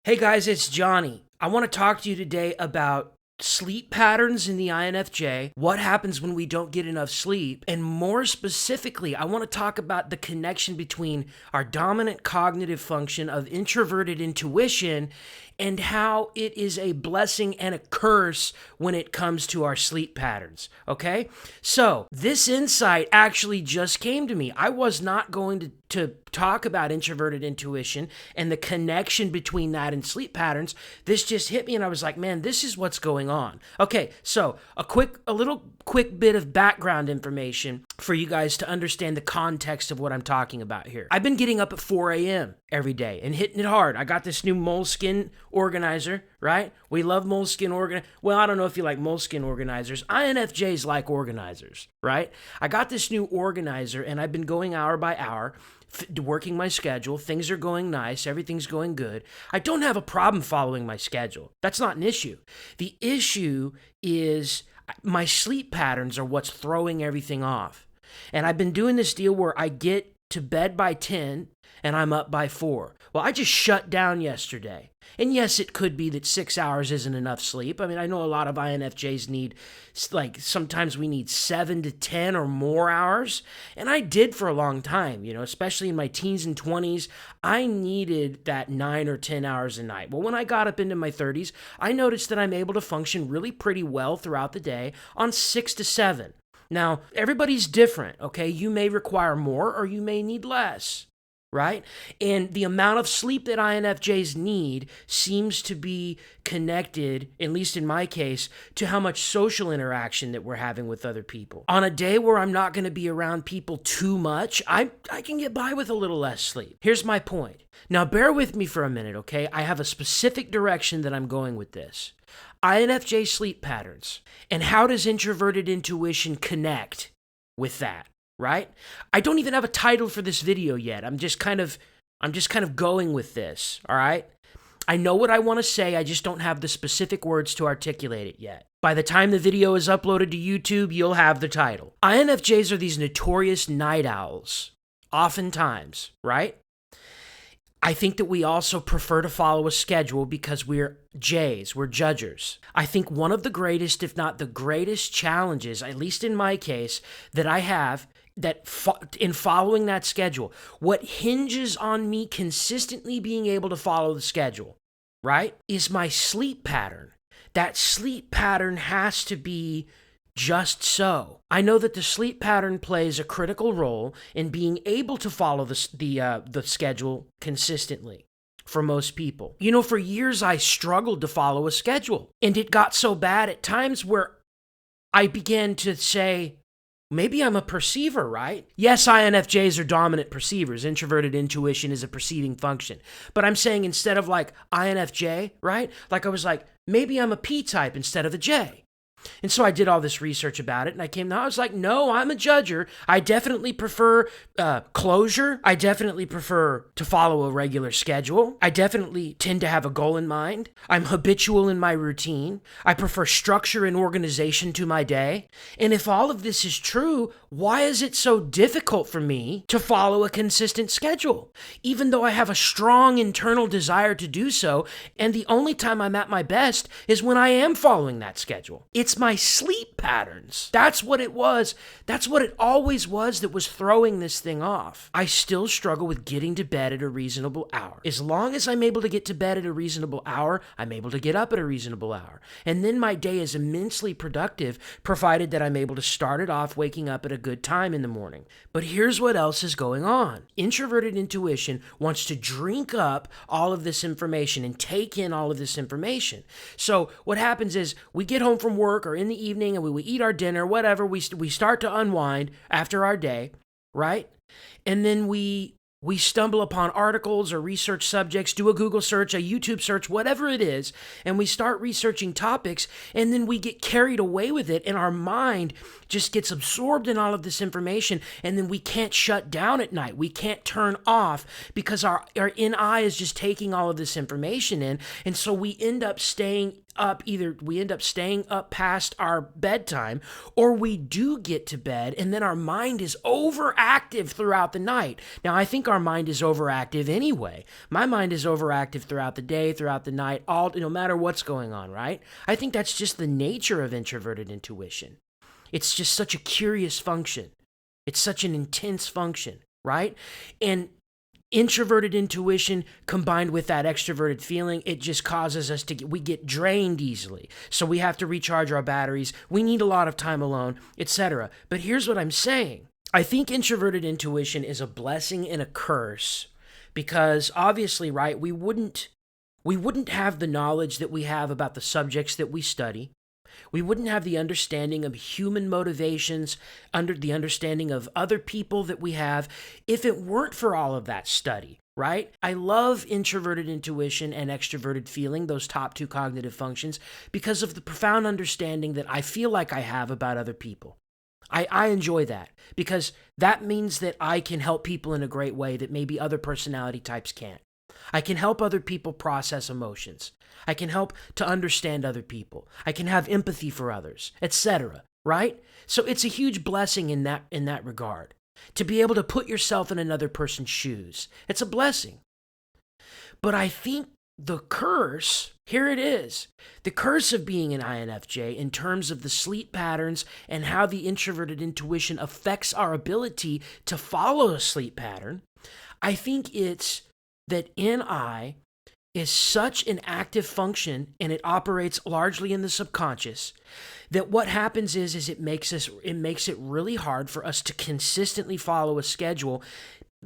Hey guys, it's Johnny. I want to talk to you today about sleep patterns in the INFJ, what happens when we don't get enough sleep, and more specifically, I want to talk about the connection between our dominant cognitive function of introverted intuition and how it is a blessing and a curse when it comes to our sleep patterns, okay? So, this insight actually just came to me. I was not going to talk about introverted intuition and the connection between that and sleep patterns. This just hit me and I was like, man, this is what's going on. Okay, so a little quick bit of background information for you guys to understand the context of what I'm talking about here. I've been getting up at 4 a.m. every day and hitting it hard. I got this new Moleskine organizer, right? We love Moleskine Well, I don't know if you like Moleskine organizers. INFJs like organizers, right? I got this new organizer and I've been going hour by hour, working my schedule. Things are going nice. Everything's going good. I don't have a problem following my schedule. That's not an issue. The issue is my sleep patterns are what's throwing everything off. And I've been doing this deal where I get to bed by 10 and I'm up by 4. Well, I just shut down yesterday. And yes, it could be that 6 hours isn't enough sleep. I mean, I know a lot of INFJs need, sometimes we need 7 to 10 or more hours. And I did for a long time, especially in my teens and 20s. I needed that 9 or 10 hours a night. Well, when I got up into my 30s, I noticed that I'm able to function really pretty well throughout the day on 6 to 7. Now, everybody's different, okay? You may require more or you may need less, right? And the amount of sleep that INFJs need seems to be connected, at least in my case, to how much social interaction that we're having with other people. On a day where I'm not going to be around people too much, I can get by with a little less sleep. Here's my point. Now, bear with me for a minute, okay? I have a specific direction that I'm going with this. INFJ sleep patterns. And how does introverted intuition connect with that, right? I don't even have a title for this video yet. I'm just kind of going with this, all right? I know what I want to say, I just don't have the specific words to articulate it yet. By the time the video is uploaded to YouTube, you'll have the title. INFJs are these notorious night owls, oftentimes, right? I think that we also prefer to follow a schedule because we're J's, we're judgers. I think one of the greatest, if not the greatest challenges, at least in my case, that I have in following that schedule, what hinges on me consistently being able to follow the schedule, right, is my sleep pattern. That sleep pattern has to be just so. I know that the sleep pattern plays a critical role in being able to follow the schedule consistently for most people. For years I struggled to follow a schedule, and it got so bad at times where I began to say, maybe I'm a perceiver, right? Yes, INFJs are dominant perceivers. Introverted intuition is a perceiving function. But I'm saying instead of like INFJ, right? Like I was like, maybe I'm a P type instead of a J. And so I did all this research about it, and I was like, no, I'm a judger. I definitely prefer closure. I definitely prefer to follow a regular schedule. I definitely tend to have a goal in mind. I'm habitual in my routine. I prefer structure and organization to my day. And if all of this is true, why is it so difficult for me to follow a consistent schedule? Even though I have a strong internal desire to do so, and the only time I'm at my best is when I am following that schedule. It's my sleep patterns. That's what it was. That's what it always was that was throwing this thing off. I still struggle with getting to bed at a reasonable hour. As long as I'm able to get to bed at a reasonable hour, I'm able to get up at a reasonable hour. And then my day is immensely productive, provided that I'm able to start it off waking up at a good time in the morning. But here's what else is going on. Introverted intuition wants to drink up all of this information and take in all of this information. So what happens is we get home from work or in the evening and we eat our dinner, whatever, we start to unwind after our day, right? And then we stumble upon articles or research subjects, do a Google search, a YouTube search, whatever it is, and we start researching topics, and then we get carried away with it, and our mind just gets absorbed in all of this information, and then we can't shut down at night. We can't turn off because our inner eye is just taking all of this information in, and so we end up staying we end up staying up past our bedtime, or we do get to bed and then our mind is overactive throughout the night. Now, I think our mind is overactive anyway. My mind is overactive throughout the day, throughout the night, no matter what's going on, right? I think that's just the nature of introverted intuition. It's just such a curious function. It's such an intense function, right? And introverted intuition combined with that extroverted feeling, it just causes us we get drained easily. So we have to recharge our batteries. We need a lot of time alone, etc. But here's what I'm saying. I think introverted intuition is a blessing and a curse because obviously, right, we wouldn't have the knowledge that we have about the subjects that we study. We wouldn't have the understanding of human motivations, the understanding of other people that we have, if it weren't for all of that study, right? I love introverted intuition and extroverted feeling, those top two cognitive functions, because of the profound understanding that I feel like I have about other people. I enjoy that because that means that I can help people in a great way that maybe other personality types can't. I can help other people process emotions. I can help to understand other people. I can have empathy for others, etc., right? So it's a huge blessing in that regard. To be able to put yourself in another person's shoes. It's a blessing. But I think the curse, here it is, the curse of being an INFJ in terms of the sleep patterns and how the introverted intuition affects our ability to follow a sleep pattern, I think it's that NI is such an active function and it operates largely in the subconscious that what happens is it makes it really hard for us to consistently follow a schedule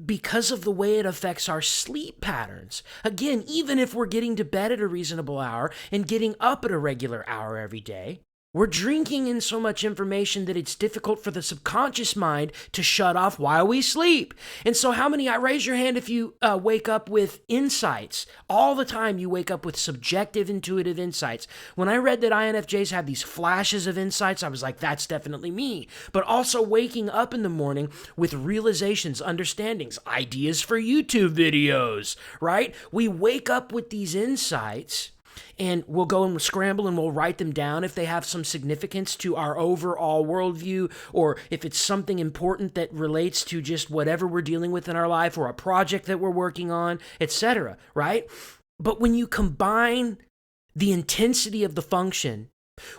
because of the way it affects our sleep patterns. Again, even if we're getting to bed at a reasonable hour and getting up at a regular hour every day, we're drinking in so much information that it's difficult for the subconscious mind to shut off while we sleep. And so raise your hand if you wake up with insights. All the time you wake up with subjective intuitive insights. When I read that INFJs have these flashes of insights, I was like, that's definitely me. But also waking up in the morning with realizations, understandings, ideas for YouTube videos, right? We wake up with these insights and we'll go and scramble and we'll write them down if they have some significance to our overall worldview, or if it's something important that relates to just whatever we're dealing with in our life or a project that we're working on, etc., right? But when you combine the intensity of the function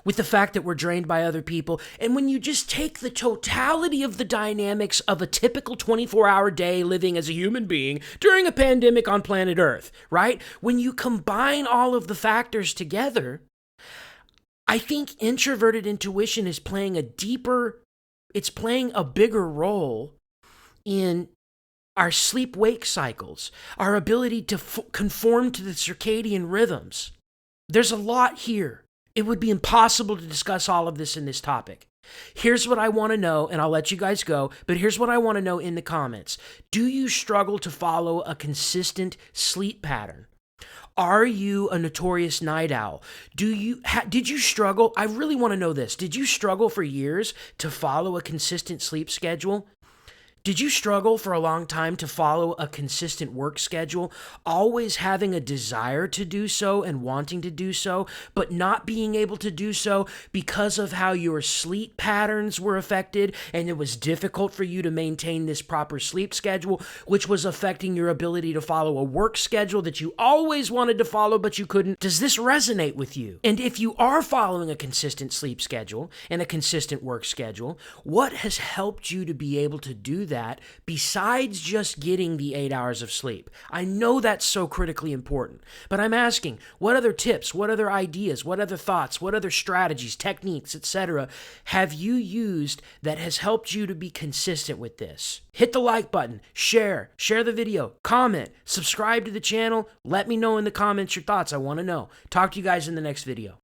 with the fact that we're drained by other people, and when you just take the totality of the dynamics of a typical 24-hour day living as a human being during a pandemic on planet Earth, right? When you combine all of the factors together, I think introverted intuition is playing a bigger role in our sleep-wake cycles, our ability to conform to the circadian rhythms. There's a lot here. It would be impossible to discuss all of this in this topic. Here's what I want to know, and I'll let you guys go, but here's what I want to know in the comments. Do you struggle to follow a consistent sleep pattern? Are you a notorious night owl? Did you struggle? I really want to know this. Did you struggle for years to follow a consistent sleep schedule? Did you struggle for a long time to follow a consistent work schedule, always having a desire to do so and wanting to do so, but not being able to do so because of how your sleep patterns were affected, and it was difficult for you to maintain this proper sleep schedule, which was affecting your ability to follow a work schedule that you always wanted to follow, but you couldn't? Does this resonate with you? And if you are following a consistent sleep schedule and a consistent work schedule, what has helped you to be able to do that besides just getting the 8 hours of sleep? I know that's so critically important, but I'm asking, what other tips, what other ideas, what other thoughts, what other strategies, techniques, etc. have you used that has helped you to be consistent with this? Hit the like button, share the video, comment, subscribe to the channel. Let me know in the comments your thoughts. I want to know. Talk to you guys in the next video.